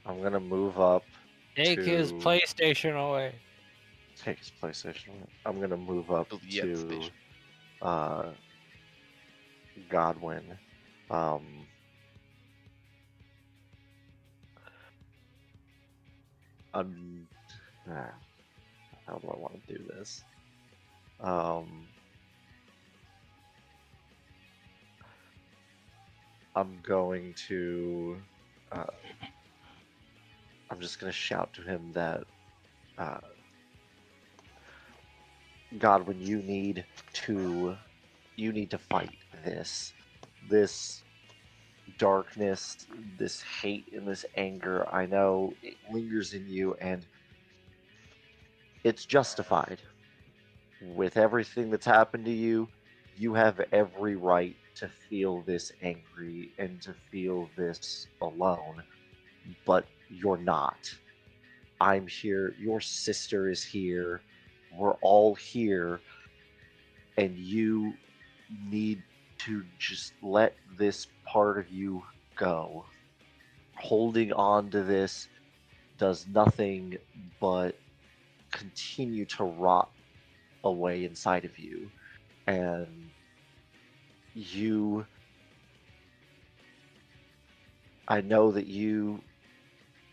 I'm gonna move up. Take his to- PlayStation away. Take his PlayStation. I'm gonna move up Yeah, to station. Godwin. How do I want to do this? I'm going to. I'm just gonna shout to him that. Godwin, you need to fight this darkness, this hate and this anger. I know it lingers in you and it's justified. With everything that's happened to you, you have every right to feel this angry and to feel this alone, but you're not. I'm here, your sister is here, we're all here, and you need to just let this part of you go. Holding on to this does nothing but continue to rot away inside of you. And I know that you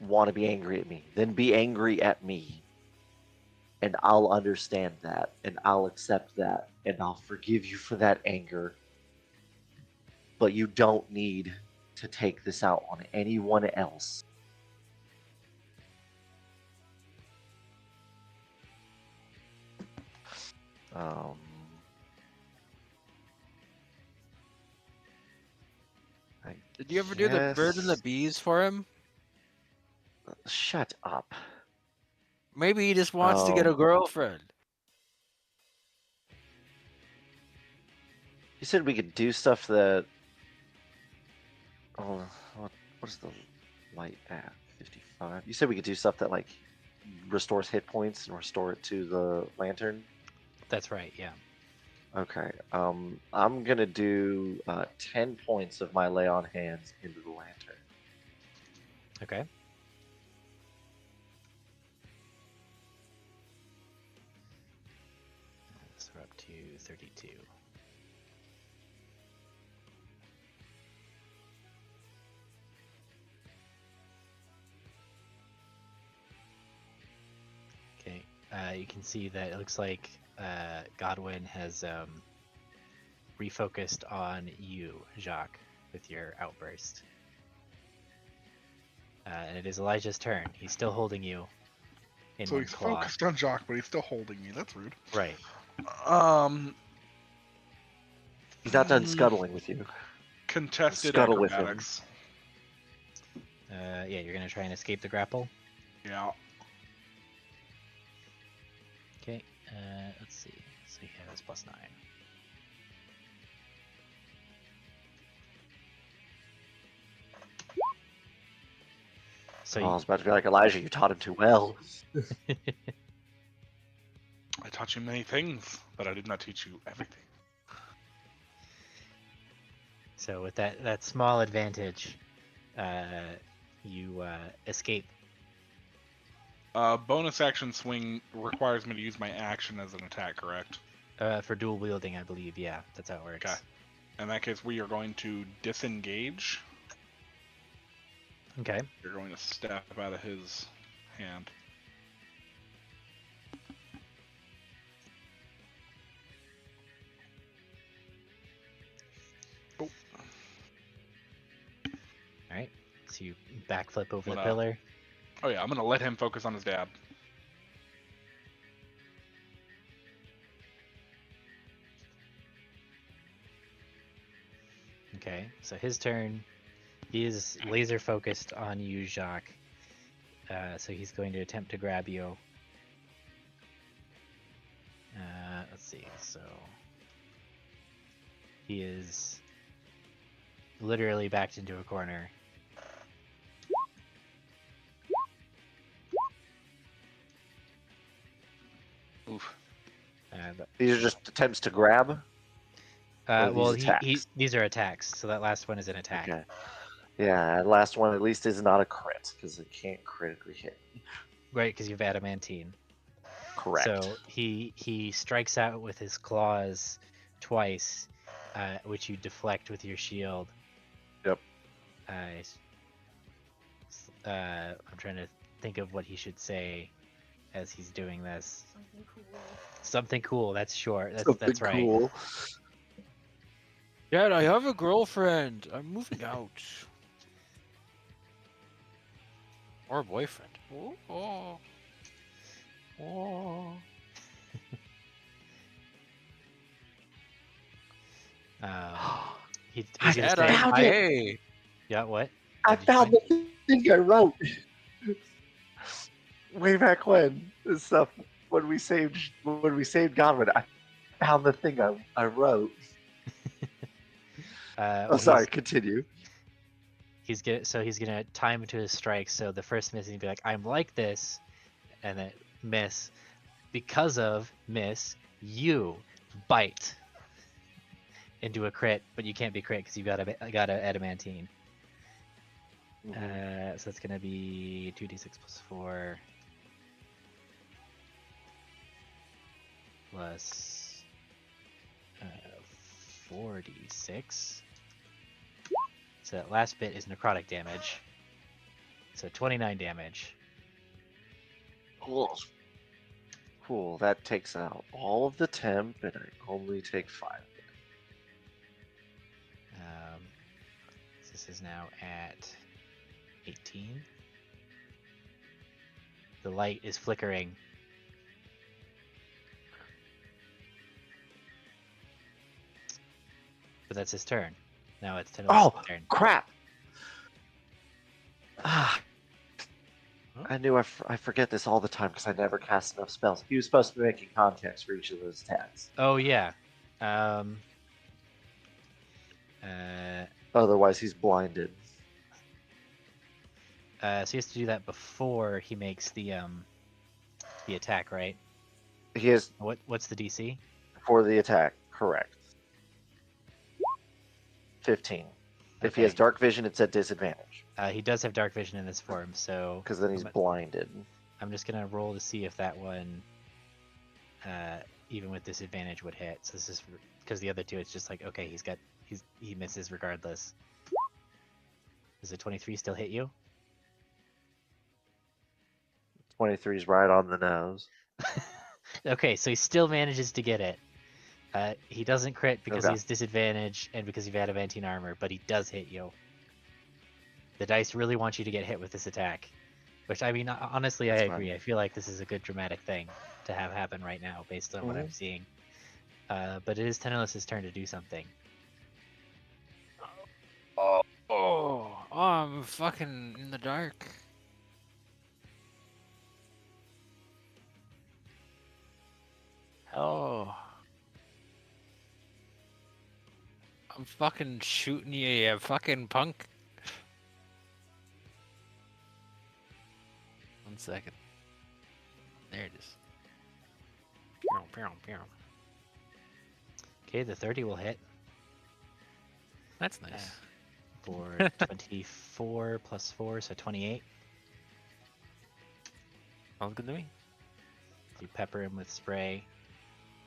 want to be angry at me. Then be angry at me. And I'll understand that. And I'll accept that. And I'll forgive you for that anger. But you don't need to take this out on anyone else. Um, I Did you ever do the bird and the guess- bees for him? Shut up. Maybe he just wants to get a Um, girlfriend. You said we could do stuff that. Oh, what is the light at? 55. You said we could do stuff that like restores hit points and restore it to the lantern. That's right, yeah. Okay. I'm gonna do 10 points of my lay on hands into the lantern. Okay. So we're up to 32. Okay. You can see that it looks like Godwin has refocused on you, Jacques, with your outburst. And it is Elijah's turn. He's still holding you in So one he's claw. focused on Jacques, but he's still holding me. That's rude. Right. He's not done scuttling with you. Contested Scuttle with him. acrobatics. Yeah, you're gonna try and escape the grapple. Yeah. Okay. Let's see. So he has +9. So I was about to be like, Elijah, you taught him too well. I taught you many things, but I did not teach you everything. So with that small advantage, you escape. Bonus action swing requires me to use my action as an attack, correct? For dual wielding, I believe. Yeah, that's how it works. Okay. In that case, we are going to disengage. Okay. You're going to step out of his hand. Oh, All right. So you backflip over the Wanna- pillar. oh yeah, I'm going to let him focus on his dab. Okay. So his turn. He is laser focused on you, Jacques. So he's going to attempt to grab you. Let's see. So he is literally backed into a corner. Oof. These are just attempts to grab. Or Well, these attacks? these are attacks. So that last one is an attack. Okay. Yeah, that last one at least is not a crit because it can't critically hit. Right, because you've adamantine. Correct. So he strikes out with his claws twice, which you deflect with your shield. Yep. I'm trying to think of what he should say as he's doing this. Something cool. That's short. That's right. Cool. Dad, I have a girlfriend. I'm moving out. Or a boyfriend. Oh. Oh. He's I gonna Dad, say, I'm found it. gay. Yeah, what? I What'd you found find? the thing I wrote way back when. This stuff when we saved Godwin. I found the thing I wrote. Well, Sorry. Continue. he's gonna time to his strike. So the first miss, he'd be like, "I'm like this," and then miss because of miss you bite, into a crit, but you can't be crit because you got a adamantine. Mhm. So it's gonna be 2d6 plus 4 plus 4d6. So that last bit is necrotic damage. So 29 damage. Cool. Cool. That takes out all of the temp, and I only take 5. This is now at 18. The light is flickering. But that's his turn. Now it's Tenel's Oh, turn. crap! Ah, Huh? I knew I forget this all the time because I never cast enough spells. He was supposed to be making context for each of those attacks. Oh yeah. Um. Otherwise, he's blinded. So he has to do that before he makes the attack, right? He has What's the DC? for the attack, correct. 15. If he has Okay. dark vision, it's at disadvantage He does have dark vision in this form, so because then he's blinded. I'm just gonna roll to see if that one, even with disadvantage, would hit. So this is because the other two, it's just like okay, he misses regardless. Does a 23 still hit you? 23 is right on the nose. Okay, so he still manages to get it. He doesn't crit because Okay. he has disadvantage and because you've adamantine armor, but he does hit you. The dice really want you to get hit with this attack, which I mean, honestly, I That's agree. fine. I feel like this is a good dramatic thing to have happen right now based on what I'm seeing. But it is Tenelis' turn to do something. Oh, I'm fucking in the dark. Oh. I'm fucking shooting you, you fucking punk. 1 second. There it is. Pew, pew, pew. Okay, the 30 will hit That's nice. for 24 plus 4, so 28. Sounds good to me. You pepper him with spray.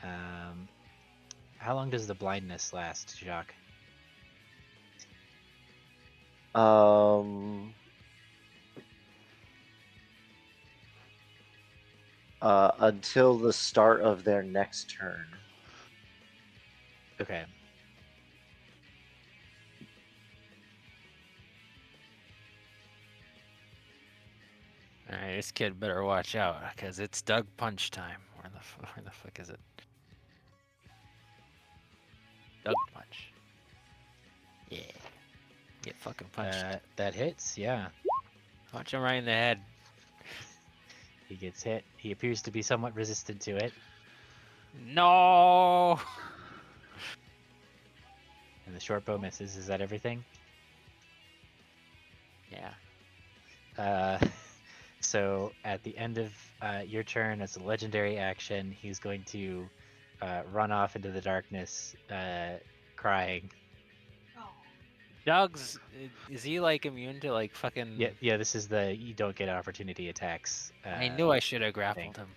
How long does the blindness last, Jacques? Until the start of their next turn. Okay. Alright, this kid better watch out, because it's Doug Punch time. Where the fuck is it? Doug Punch. Yeah. Get fucking punched. That hits, yeah. Punch him right in the head. He gets hit. He appears to be somewhat resistant to it. No! And the short bow misses. Is that everything? Yeah. So at the end of your turn, as a legendary action, he's going to run off into the darkness, crying. Doug's, is he like immune to like fucking... Yeah. This is the you don't get opportunity attacks. I knew I should have grappled him.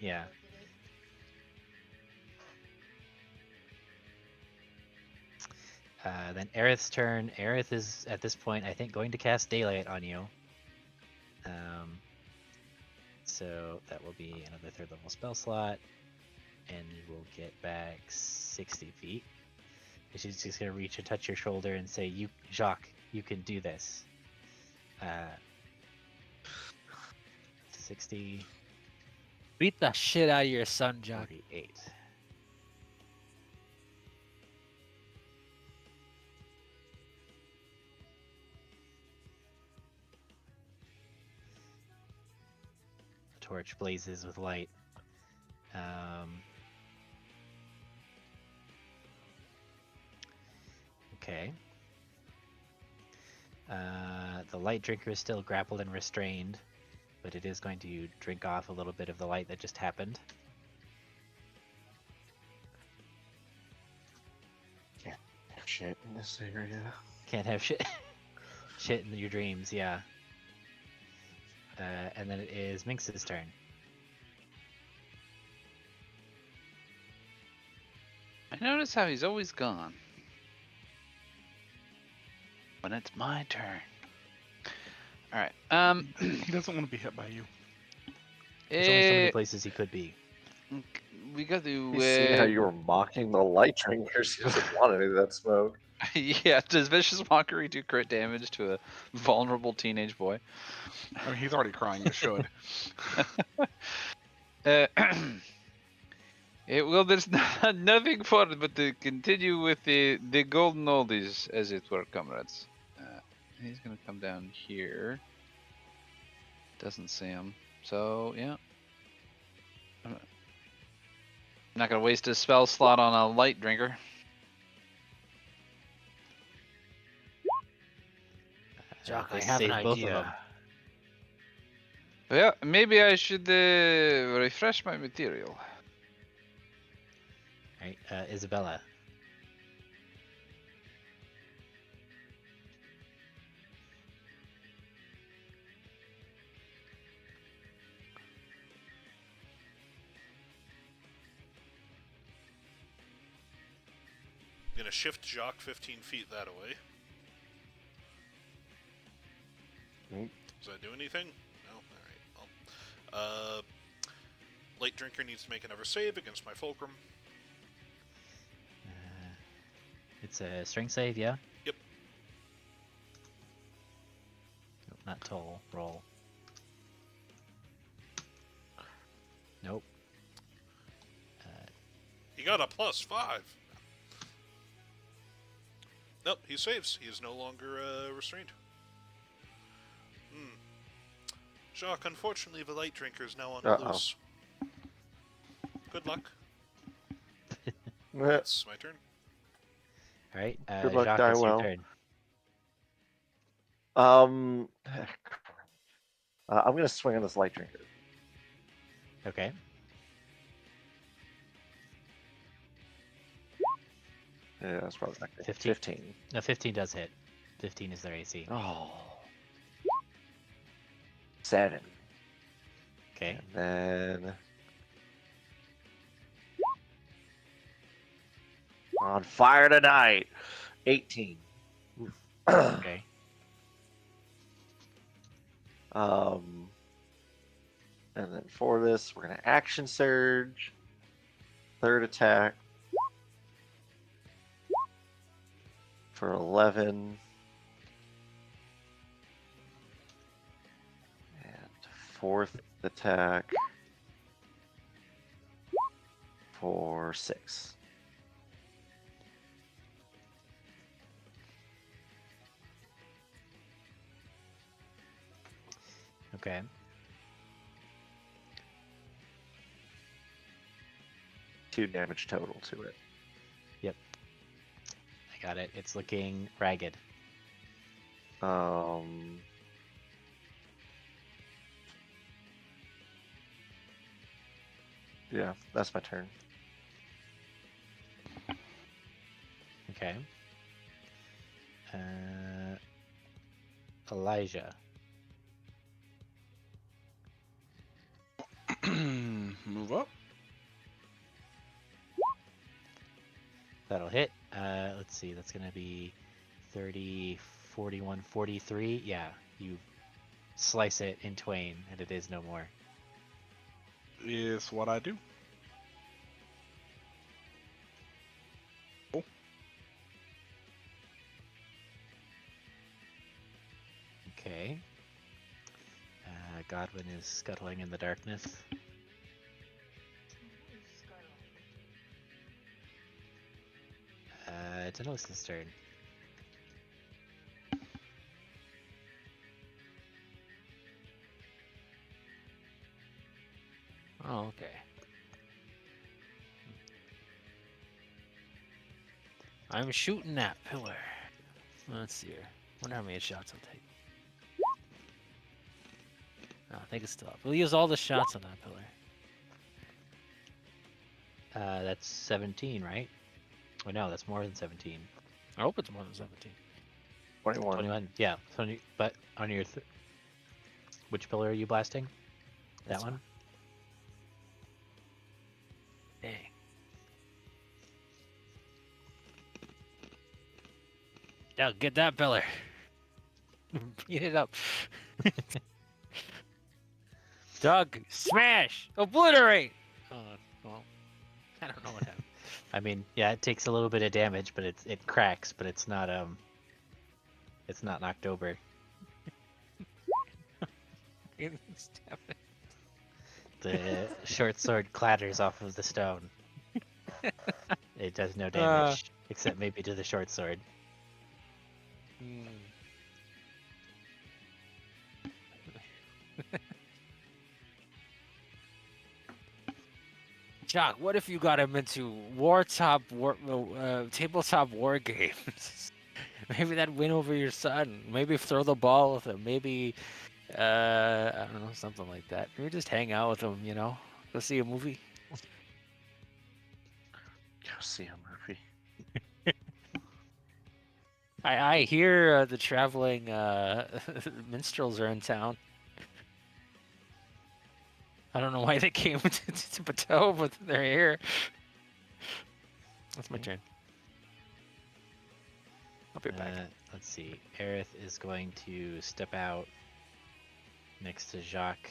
Yeah. Then Aerith's turn. Aerith is at this point, I think, going to cast Daylight on you. So that will be another 3rd level spell slot, and you will get back 60 feet. And she's just gonna reach and touch your shoulder and say, "You, Jacques, you can do this." 60. Beat the shit out of your son, Jacques. 48. The torch blazes with light. Okay. The light drinker is still grappled and restrained, but it is going to drink off a little bit of the light that just happened. shit in this area. Can't have shit shit in your dreams, yeah. And then it is Minx's turn. I notice how he's always gone. When it's my turn. Alright. He doesn't want to be hit by you. There's only so many places he could be. We got to. You see how you were mocking the light drinkers? He doesn't want any of that smoke. Yeah, does vicious mockery do crit damage to a vulnerable teenage boy? I mean, he's already crying. It should. Uh, well, there's nothing for it but to continue with the golden oldies, as it were, comrades. He's gonna come down here. Doesn't see him, so yeah. I'm not gonna waste a spell slot on a light drinker. Jacques, I They have an saved both of them. idea. Well, maybe I should refresh my material. Right, Isabella. I'm gonna shift Jacques 15 feet that way. Nope. Does that do anything? No? Alright, well. Light Drinker needs to make another save against my Fulcrum. It's a strength save, yeah? Yep. Nope, not toll. Roll. Nope. He got a +5. Nope, he saves. He is no longer restrained. Jacques, unfortunately, the Light Drinker is now on the loose. Good luck. It's my turn. Alright, Good luck, Jacques, die it's your well. turn. I'm gonna swing on this light drinker. Okay. Yeah, that's probably not good. 15. 15. No, 15 does hit. 15 is their AC. Oh. 7. Okay. And then on fire tonight. 18. Okay. And then for this, we're gonna action surge. Third attack for 11. And fourth attack for 6. Okay. Two damage total to it. I got it. It's looking ragged. Yeah, that's my turn. Okay. Elijah. Move up. That'll hit. Let's see. That's going to be 30, 41, 43. Yeah, you slice it in twain, and it is no more. Is what I do. Oh. Okay. Godwin is scuttling in the darkness. Denosa's turn. Oh, okay. I'm shooting that pillar. Let's see here. Wonder how many shots I'll take. No, I think it's still up. We'll use all the shots on that pillar. That's 17, right? Oh no, that's more than 17. I hope it's more than 17. 21. 21. Yeah. 20, but on your which pillar are you blasting? This That one? Dang. Yeah, get that pillar. Beat it up. Doug, smash, obliterate. Well, I don't know what happened. I mean, yeah, it takes a little bit of damage, but it cracks, but it's not knocked over. Stab it. The short sword clatters off of the stone. It does no damage, except maybe to the short sword. Hmm. Jacques, what if you got him into tabletop war games? Maybe that'd win over your son. Maybe throw the ball with him. Maybe, I don't know, something like that. Maybe just hang out with him, Go see a movie. Go see a movie. I hear the traveling minstrels are in town. I don't know why they came to Bateau, but they're here. That's my turn. I'll be back. Let's see. Aerith is going to step out next to Jacques.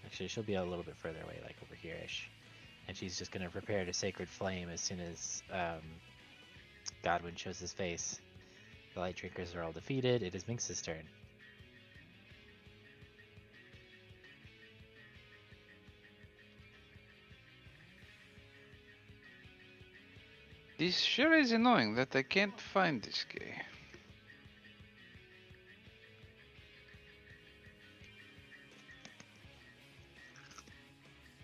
Actually, she'll be a little bit further away, like over here-ish. And she's just going to prepare to Sacred Flame as soon as Godwin shows his face. The Light Drinkers are all defeated. It is Minx's turn. This sure is annoying that I can't find this guy.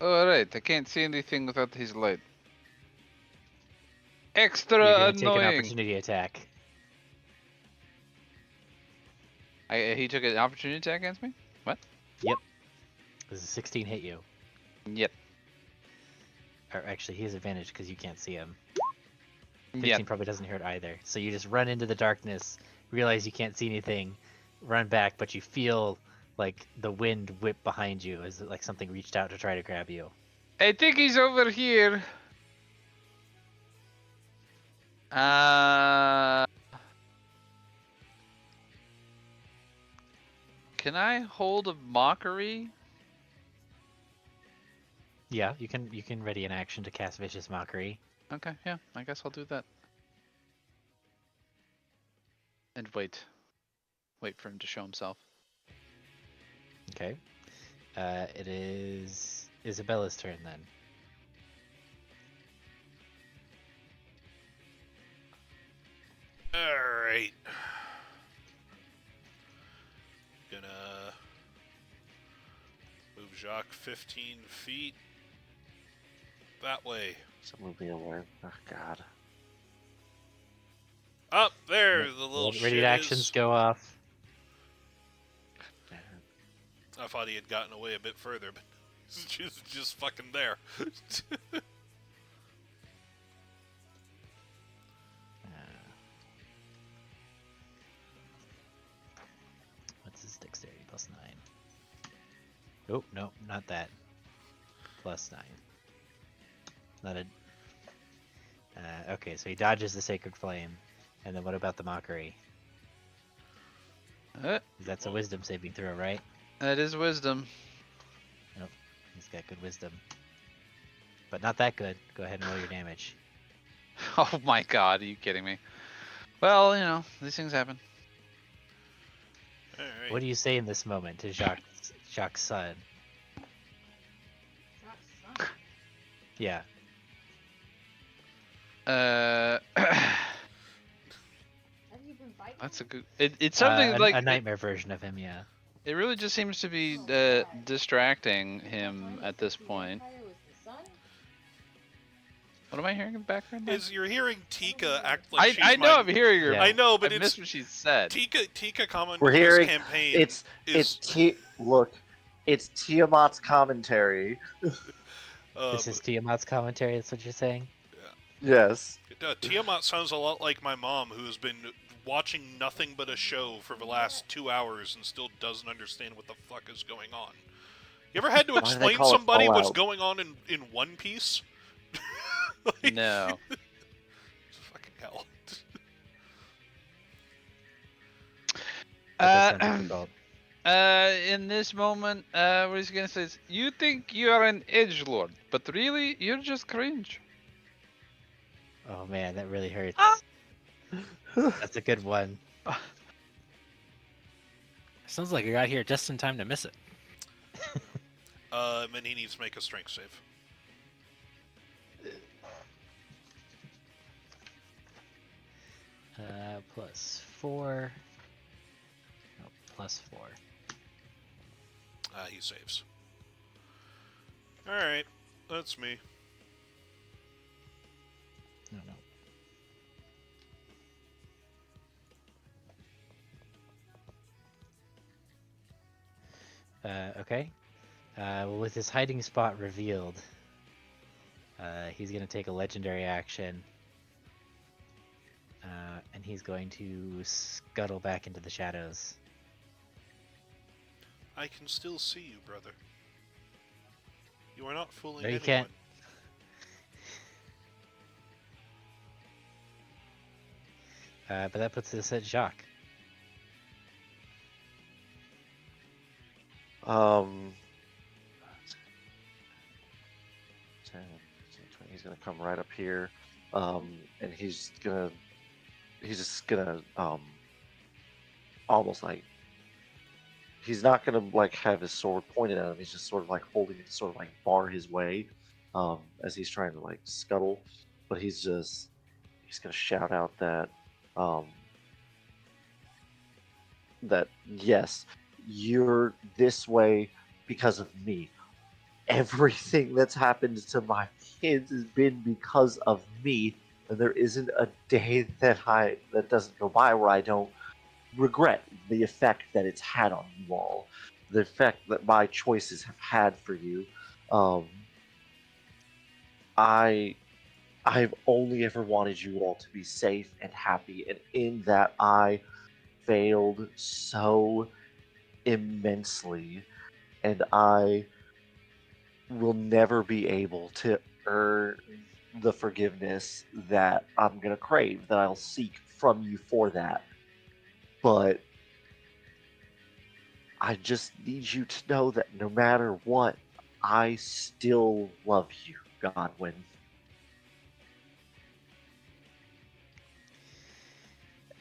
Alright, I can't see anything without his light. Extra You're going to take an annoying. opportunity attack. He took an opportunity attack against me? Does a 16 hit you? Yep. Or actually, he has advantage because you can't see him. 15 Yep. probably doesn't hurt either. So you just run into the darkness, realize you can't see anything, run back, but you feel like the wind whip behind you as like something reached out to try to grab you. I think he's over here. Can I hold a mockery? Yeah, you can ready an action to cast Vicious Mockery. Okay, yeah, I guess I'll do that. And wait for him to show himself. Okay. It is Isabella's turn then. Alright. Gonna move Jacques 15 feet that way. So movie aware. Oh God. Up there, the little Ready shit actions is. go off. I thought he had gotten away a bit further, but he's just fucking there. What's his dexterity? +9. Oh, no, not that. +9. Not a... okay, so he dodges the Sacred Flame. And then what about the Mockery? That's a Wisdom saving throw, right? That is wisdom. Nope, he's got good Wisdom. But not that good. Go ahead and roll your damage. Oh my god, are you kidding me? Well, these things happen. Alright. What do you say in this moment to Jacques' son? Yeah. That's a good. It's something like a nightmare version of him, yeah. It really just seems to be distracting him at this point. What am I hearing in the background? Is you're hearing Tika act like she's I know my... I'm hearing her. Yeah. I know, but I it's missed what she said. Tika comment We're on this hearing campaign. it's Tiamat's commentary. This is Tiamat's commentary, that's what you're saying? Yes. Tiamat sounds a lot like my mom, who has been watching nothing but a show for the last 2 hours and still doesn't understand what the fuck is going on. You ever had to Why do they explain call it somebody what's Fallout? going on in One Piece? No. Fucking hell. That does sound Uh, difficult. in this moment, what he's gonna say is, you think you are an edge lord, but really, you're just cringe. Oh man, that really hurts. Ah! That's a good one. Sounds like I got here just in time to miss it. And he needs to make a strength save. +4. No, +4. He saves. Alright, that's me. No. Okay. Well, with his hiding spot revealed, he's going to take a legendary action. And he's going to scuttle back into the shadows. I can still see you, brother. You are not fooling No, you anyone. can't. But that puts us at Jacques. Um, 10, 15, 20. He's gonna come right up here, and he's just gonna almost like he's not gonna like have his sword pointed at him. He's just sort of like holding it, to sort of like bar his way, as he's trying to like scuttle. But he's gonna shout out that, that yes, you're this way because of me. Everything that's happened to my kids has been because of me, and there isn't a day that doesn't go by where I don't regret the effect that it's had on you all, the effect that my choices have had for you. Um, I've only ever wanted you all to be safe and happy, and in that I failed so immensely, and I will never be able to earn the forgiveness that I'm gonna crave, that I'll seek from you for that. But I just need you to know that no matter what, I still love you, Godwin.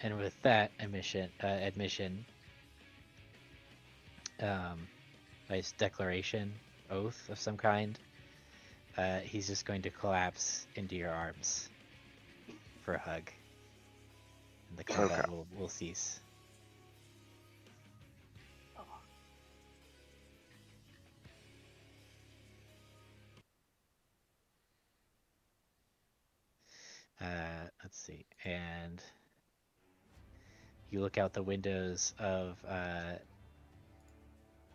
And with that admission, nice declaration, oath of some kind, he's just going to collapse into your arms for a hug. And the combat will cease. Let's see. And you look out the windows of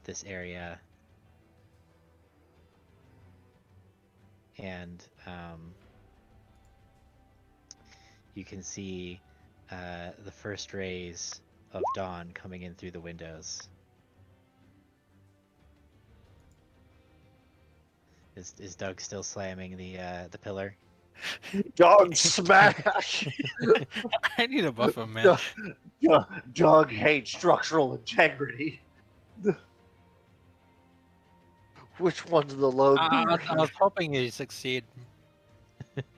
this area, and you can see the first rays of dawn coming in through the windows. Is Doug still slamming the pillar? Doug smash! I need to buff him, man. Doug hates structural integrity. Which one's the lone beer? I was hoping you succeed.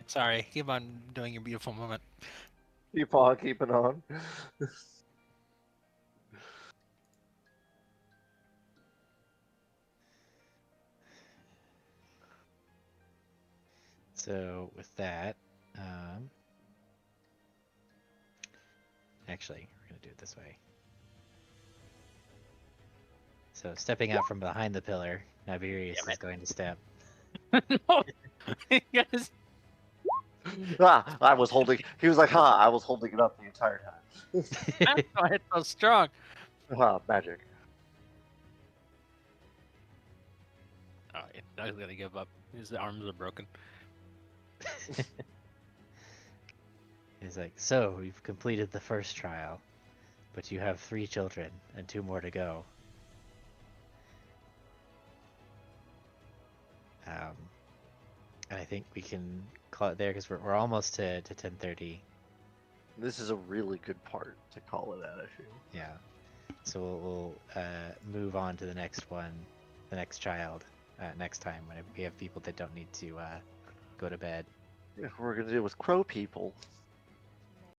Sorry, keep on doing your beautiful movement. Keep on keeping on. So with that, actually, we're gonna do it this way. So stepping out from behind the pillar, Niberius is going to step. No, you guys. I was holding. He was like, "Huh." I was holding it up the entire time. That's why it's so strong. Magic. Oh, yeah, Doug's gonna give up. His arms are broken. He's like, so we've completed the first trial, but you have 3 children and 2 more to go. And I think we can call it there because we're almost to 10:30. This is a really good part to call it at, I feel. Yeah. So we'll move on to the next one, the next child, next time when we have people that don't need to go to bed. If we're gonna deal with crow people.